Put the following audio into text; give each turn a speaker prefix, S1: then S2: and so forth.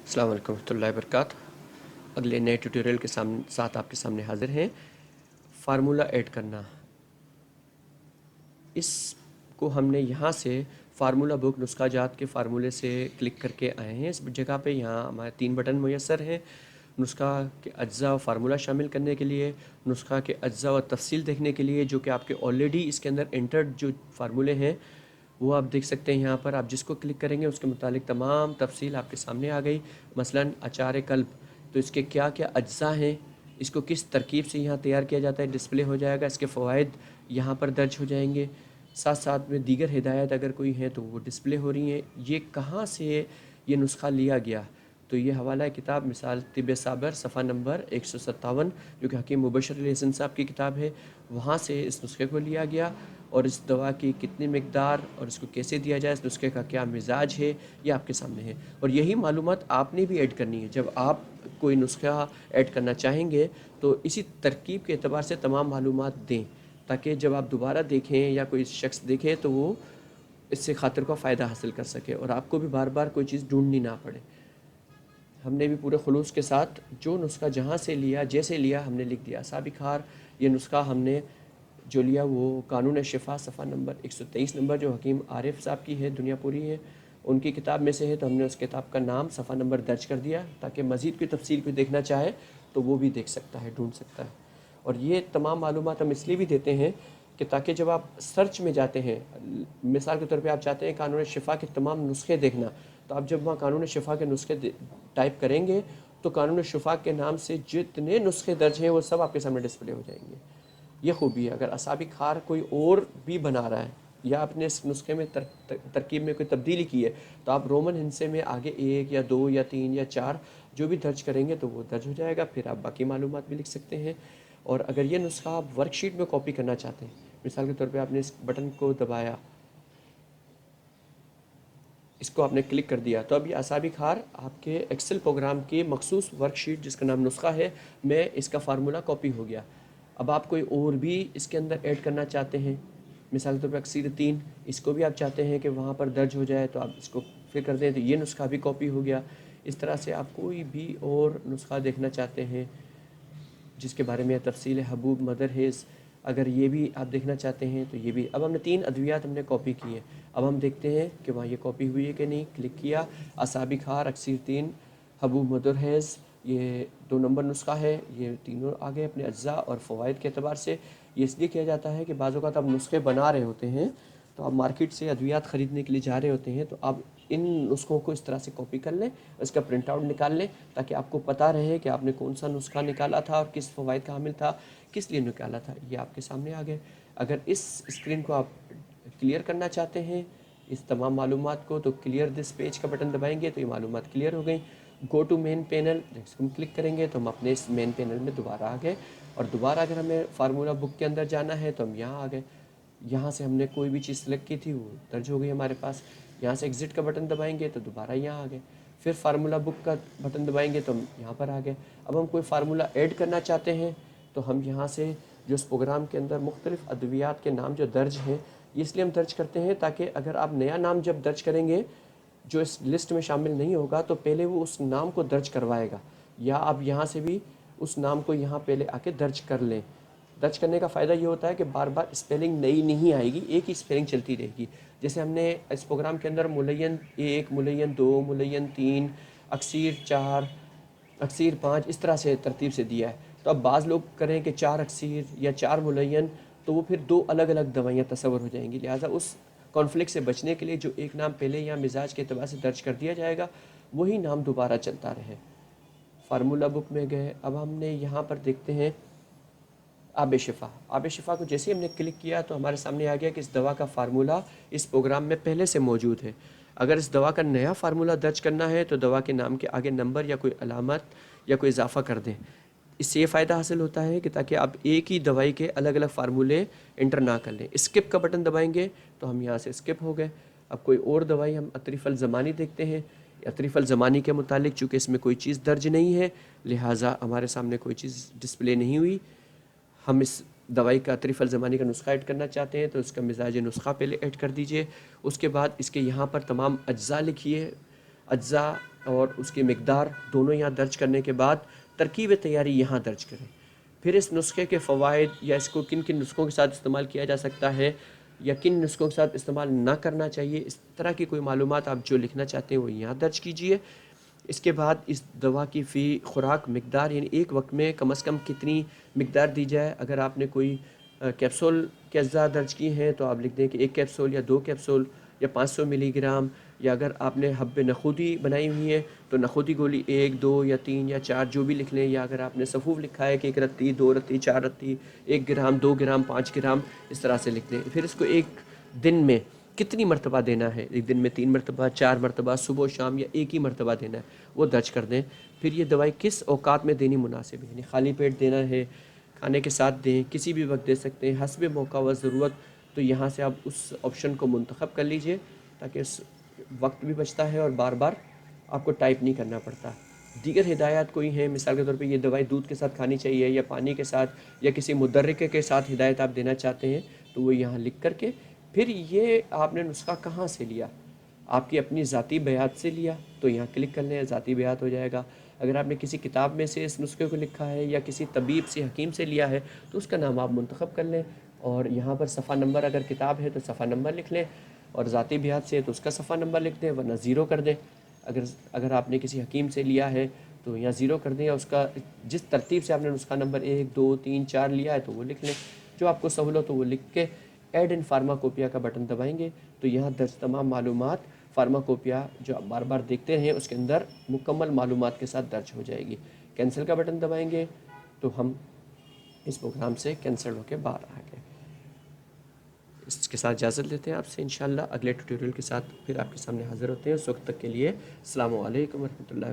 S1: السلام علیکم ورحمۃ اللہ وبرکاتہ۔ اگلے نئے ٹیوٹوریل کے ساتھ آپ کے سامنے حاضر ہیں۔ فارمولہ ایڈ کرنا، اس کو ہم نے یہاں سے فارمولہ بک نسخہ جات کے فارمولے سے کلک کر کے آئے ہیں۔ اس جگہ پہ یہاں ہمارے 3 بٹن میسر ہیں، نسخہ کے اجزاء و فارمولہ شامل کرنے کے لیے، نسخہ کے اجزاء و تفصیل دیکھنے کے لیے، جو کہ آپ کے آلریڈی اس کے اندر انٹرڈ جو فارمولے ہیں وہ آپ دیکھ سکتے ہیں۔ یہاں پر آپ جس کو کلک کریں گے اس کے متعلق تمام تفصیل آپ کے سامنے آ گئی۔ مثلا اچار قلب، تو اس کے کیا کیا اجزاء ہیں، اس کو کس ترکیب سے یہاں تیار کیا جاتا ہے، ڈسپلے ہو جائے گا، اس کے فوائد یہاں پر درج ہو جائیں گے۔ ساتھ ساتھ میں دیگر ہدایت اگر کوئی ہیں تو وہ ڈسپلے ہو رہی ہیں۔ یہ کہاں سے یہ نسخہ لیا گیا، تو یہ حوالہ کتاب مثال طب صابر صفحہ نمبر 157، جو کہ حکیم مبشر علیہ الحسن صاحب کی کتاب ہے، وہاں سے اس نسخے کو لیا گیا۔ اور اس دوا کی کتنی مقدار اور اس کو کیسے دیا جائے، اس نسخے کا کیا مزاج ہے، یہ آپ کے سامنے ہے۔ اور یہی معلومات آپ نے بھی ایڈ کرنی ہے۔ جب آپ کوئی نسخہ ایڈ کرنا چاہیں گے تو اسی ترکیب کے اعتبار سے تمام معلومات دیں، تاکہ جب آپ دوبارہ دیکھیں یا کوئی شخص دیکھے تو وہ اس سے خاطر کا فائدہ حاصل کر سکے اور آپ کو بھی بار بار کوئی چیز ڈھونڈنی نہ پڑے۔ ہم نے بھی پورے خلوص کے ساتھ جو نسخہ جہاں سے لیا جیسے لیا ہم نے لکھ دیا۔ سابق خار، یہ نسخہ ہم نے جو لیا وہ قانون شفا صفحہ نمبر 123 نمبر، جو حکیم عارف صاحب کی ہے، دنیا پوری ہے، ان کی کتاب میں سے ہے، تو ہم نے اس کتاب کا نام صفحہ نمبر درج کر دیا تاکہ مزید کوئی تفصیل کوئی دیکھنا چاہے تو وہ بھی دیکھ سکتا ہے، ڈھونڈ سکتا ہے۔ اور یہ تمام معلومات ہم اس لیے بھی دیتے ہیں کہ تاکہ جب آپ سرچ میں جاتے ہیں، مثال کے طور پہ آپ چاہتے ہیں قانون شفا کے تمام نسخے دیکھنا، تو آپ جب وہاں قانون شفا کے نسخے ٹائپ کریں گے تو قانون شفا کے نام سے جتنے نسخے درج ہیں وہ سب آپ کے سامنے ڈسپلے ہو جائیں گے۔ یہ خوبی ہے۔ اگر اسابق خار کوئی اور بھی بنا رہا ہے یا آپ نے اس نسخے میں ترکیب میں کوئی تبدیلی کی ہے تو آپ رومن ہندسے میں آگے 1 یا 2 یا 3 یا 4 جو بھی درج کریں گے تو وہ درج ہو جائے گا، پھر آپ باقی معلومات بھی لکھ سکتے ہیں۔ اور اگر یہ نسخہ آپ ورک شیٹ میں کاپی کرنا چاہتے ہیں، مثال کے طور پہ آپ نے اس بٹن کو دبایا، اس کو آپ نے کلک کر دیا، تو اب یہ اسابق خار آپ کے ایکسل پروگرام کے مخصوص ورک شیٹ جس کا نام نسخہ ہے میں اس کا فارمولہ کاپی ہو گیا۔ اب آپ کوئی اور بھی اس کے اندر ایڈ کرنا چاہتے ہیں، مثال کے طور پہ اکسیر 3، اس کو بھی آپ چاہتے ہیں کہ وہاں پر درج ہو جائے تو آپ اس کو پھر کر دیں تو یہ نسخہ بھی کاپی ہو گیا۔ اس طرح سے آپ کوئی بھی اور نسخہ دیکھنا چاہتے ہیں جس کے بارے میں تفصیل ہے، حبوب مدر ہیز، اگر یہ بھی آپ دیکھنا چاہتے ہیں تو یہ بھی۔ اب ہم نے 3 ادویات ہم نے کاپی کی ہیں، اب ہم دیکھتے ہیں کہ وہاں یہ کاپی ہوئی ہے کہ نہیں۔ کلک کیا، اسابق خار، اکسیر 3، حبوب مدر ہیز، یہ 2 نمبر نسخہ ہے، یہ تینوں آگے اپنے اجزاء اور فوائد کے اعتبار سے۔ یہ اس لیے کیا جاتا ہے کہ بعض اوقات آپ نسخے بنا رہے ہوتے ہیں تو آپ مارکیٹ سے ادویات خریدنے کے لیے جا رہے ہوتے ہیں، تو آپ ان نسخوں کو اس طرح سے کاپی کر لیں، اس کا پرنٹ آؤٹ نکال لیں تاکہ آپ کو پتہ رہے کہ آپ نے کون سا نسخہ نکالا تھا اور کس فوائد کا حامل تھا، کس لیے نکالا تھا، یہ آپ کے سامنے آ گئے۔ اگر اس اسکرین کو آپ کلیئر کرنا چاہتے ہیں اس تمام معلومات کو تو کلیئر دس پیج کا بٹن دبائیں گے تو یہ معلومات کلیئر ہو گئیں۔ گو ٹو مین پینل، جس کو ہم کلک کریں گے تو ہم اپنے اس مین پینل میں دوبارہ آ گئے، اور دوبارہ اگر ہمیں فارمولہ بک کے اندر جانا ہے تو ہم یہاں آ گئے۔ یہاں سے ہم نے کوئی بھی چیز سلیکٹ کی تھی وہ درج ہو گئی ہمارے پاس۔ یہاں سے ایگزٹ کا بٹن دبائیں گے تو دوبارہ یہاں آ گئے، پھر فارمولہ بک کا بٹن دبائیں گے تو ہم یہاں پر آ گئے۔ اب ہم کوئی فارمولہ ایڈ کرنا چاہتے ہیں تو ہم یہاں سے جو اس پروگرام کے اندر مختلف ادویات کے نام جو درج ہیں، یہ اس لیے ہم درج کرتے ہیں تاکہ اگر آپ نیا نام جب درج کریں گے جو اس لسٹ میں شامل نہیں ہوگا تو پہلے وہ اس نام کو درج کروائے گا، یا آپ یہاں سے بھی اس نام کو یہاں پہلے آ کے درج کر لیں۔ درج کرنے کا فائدہ یہ ہوتا ہے کہ بار بار اسپیلنگ نئی نہیں آئے گی، ایک ہی اسپیلنگ چلتی رہے گی۔ جیسے ہم نے اس پروگرام کے اندر ملین 1، ملین 2، ملین 3، اکسیر 4، اکسیر 5 اس طرح سے ترتیب سے دیا ہے، تو اب بعض لوگ کریں کہ 4 اکسیر یا 4 ملین، تو وہ پھر 2 الگ الگ دوائیاں تصور ہو جائیں گی۔ لہٰذا اس کانفلکٹ سے بچنے کے لیے جو ایک نام پہلے یا مزاج کے اعتبار سے درج کر دیا جائے گا وہی نام دوبارہ چلتا رہے۔ فارمولہ بک میں گئے، اب ہم نے یہاں پر دیکھتے ہیں آب شفا۔ آب شفا کو جیسے ہی ہم نے کلک کیا تو ہمارے سامنے آ گیا کہ اس دوا کا فارمولہ اس پروگرام میں پہلے سے موجود ہے۔ اگر اس دوا کا نیا فارمولہ درج کرنا ہے تو دوا کے نام کے آگے نمبر یا کوئی علامت یا کوئی اضافہ کر دیں۔ اس سے یہ فائدہ حاصل ہوتا ہے کہ تاکہ آپ ایک ہی دوائی کے الگ الگ فارمولے انٹر نہ کر لیں۔ اسکپ کا بٹن دبائیں گے تو ہم یہاں سے اسکپ ہو گئے۔ اب کوئی اور دوائی ہم اطریف الزمانی دیکھتے ہیں۔ اطریف الزمانی کے متعلق چونکہ اس میں کوئی چیز درج نہیں ہے لہٰذا ہمارے سامنے کوئی چیز ڈسپلے نہیں ہوئی۔ ہم اس دوائی کا اطریف الزمانی کا نسخہ ایڈ کرنا چاہتے ہیں تو اس کا مزاج نسخہ پہلے ایڈ کر دیجئے، اس کے بعد اس کے یہاں پر تمام اجزاء لکھیے۔ اجزاء اور اس کی مقدار دونوں یہاں درج کرنے کے بعد ترکیب تیاری یہاں درج کریں. پھر اس نسخے کے فوائد یا اس کو کن کن نسخوں کے ساتھ استعمال کیا جا سکتا ہے یا کن نسخوں کے ساتھ استعمال نہ کرنا چاہیے، اس طرح کی کوئی معلومات آپ جو لکھنا چاہتے ہیں وہ یہاں درج کیجئے. اس کے بعد اس دوا کی فی خوراک مقدار، یعنی ایک وقت میں کم از کم کتنی مقدار دی جائے. اگر آپ نے کوئی کیپسول کے اجزاء درج کی ہیں تو آپ لکھ دیں کہ 1 کیپسول یا 2 کیپسول یا 500 ملی گرام. یا اگر آپ نے حب نخودی بنائی ہوئی ہے تو نخودی گولی 1 2 یا 3 یا 4 جو بھی لکھ لیں. یا اگر آپ نے صفوف لکھا ہے کہ 1 رتی 2 رتی 4 رتی 1 گرام 2 گرام 5 گرام اس طرح سے لکھ دیں. پھر اس کو ایک دن میں کتنی مرتبہ دینا ہے، ایک دن میں 3 مرتبہ 4 مرتبہ صبح و شام یا ایک ہی مرتبہ دینا ہے وہ درج کر دیں. پھر یہ دوائی کس اوقات میں دینی مناسب ہے، یعنی خالی پیٹ دینا ہے، کھانے کے ساتھ دیں، کسی بھی وقت دے سکتے ہیں حسب موقع و ضرورت. تو یہاں سے آپ اس آپشن کو منتخب کر لیجئے تاکہ اس وقت بھی بچتا ہے اور بار بار آپ کو ٹائپ نہیں کرنا پڑتا. دیگر ہدایات کوئی ہیں، مثال کے طور پہ یہ دوائی دودھ کے ساتھ کھانی چاہیے یا پانی کے ساتھ یا کسی مدرکے کے ساتھ ہدایت آپ دینا چاہتے ہیں تو وہ یہاں لکھ کر کے پھر یہ آپ نے نسخہ کہاں سے لیا، آپ کی اپنی ذاتی بیات سے لیا تو یہاں کلک کر لیں، ذاتی بیات ہو جائے گا. اگر آپ نے کسی کتاب میں سے اس نسخے کو لکھا ہے یا کسی طبیب سے حکیم سے لیا ہے تو اس کا نام آپ منتخب کر لیں اور یہاں پر صفحہ نمبر اگر کتاب ہے تو صفحہ نمبر لکھ لیں اور ذاتی بیات سے ہے تو اس کا صفحہ نمبر لکھ دیں ورنہ 0 کر دیں. اگر آپ نے کسی حکیم سے لیا ہے تو یہاں 0 کر دیں یا اس کا جس ترتیب سے آپ نے نسخہ نمبر 1 2 3 4 لیا ہے تو وہ لکھ لیں. جو آپ کو سہولت ہو وہ لکھ کے ایڈ ان فارماکوپیا کا بٹن دبائیں گے تو یہاں درج تمام معلومات فارماکوپیا جو آپ بار بار دیکھتے ہیں اس کے اندر مکمل معلومات کے ساتھ درج ہو جائے گی. کینسل کا بٹن دبائیں گے تو ہم اس پروگرام سے کینسل ہو کے باہر آ گئے. اس کے ساتھ اجازت لیتے ہیں آپ سے، انشاءاللہ اگلے ٹیوٹوریل کے ساتھ پھر آپ کے سامنے حاضر ہوتے ہیں. اس وقت تک کے لیے السلام علیکم ورحمۃ اللہ.